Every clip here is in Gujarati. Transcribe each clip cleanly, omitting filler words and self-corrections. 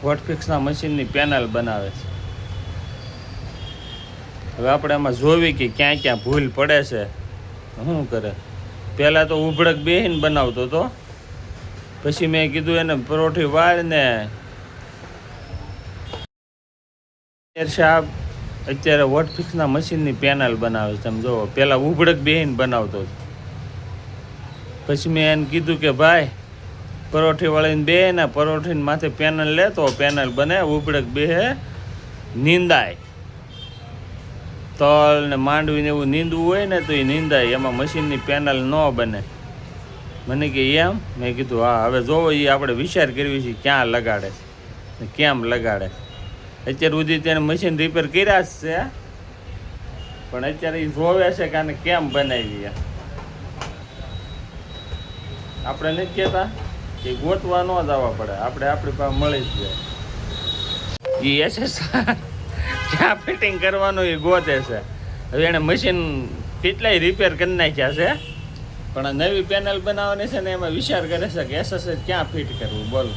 વોટફિક્સના મશીનની પેનલ બનાવે છે. હવે આપણે એમાં જોવી કે ક્યાં ક્યાં ભૂલ પડે છે. શું કરે, પહેલાં તો ઉભડક બેહીને બનાવતો હતો, પછી મેં કીધું એને પરોઠી વાળને સાહેબ અત્યારે વોટફિક્સના મશીનની પેનલ બનાવે છે. તમે જુઓ, પહેલાં ઉભડક બેહીને બનાવતો હતો, પછી મેં એને કીધું કે ભાઈ પરોઠી વાળીને બે ને પરોઠીને માથે પેનલ લે તો પેનલ બને. ઉભડક બેહે નીંદાય, તલ ને માંડવીને એવું નીંદવું હોય ને તો એ નીંદાય, એમાં મશીનની પેનલ ન બને. મને કે એમ? મેં કીધું હા. હવે જોવો, એ આપણે વિચાર કરવી છે ક્યાં લગાડે ને કેમ લગાડે. અત્યાર સુધી તેને મશીન રિપેર કર્યા જ છે, પણ અત્યારે એ જોવે છે કે આને કેમ બનાવી. આપણે નથી કહેતા કે ગોતવા ન જવા પડે, આપણે આપણી પાસે મળી જ જાય. એ એસએસ ક્યાં ફિટિંગ કરવાનું એ ગોતે છે. હવે એણે મશીન કેટલાય રિપેર કરી નાખ્યા છે, પણ આ નવી પેનલ બનાવવાની છે ને એમાં વિચાર કરે છે કે એસએસ ક્યાં ફિટ કરવું. બોલો,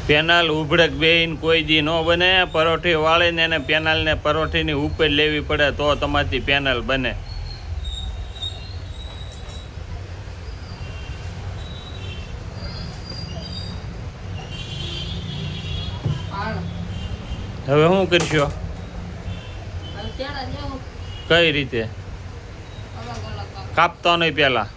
પેનલ ઉભડક બેહીને કોઈ દી ન બને. પરોઠી વાળીને એને પેનલને પરોઠીની ઉપર લેવી પડે તો તમારી પેનલ બને. હવે શું કરશો? કઈ રીતે? કાપતો નહીં પહેલાં?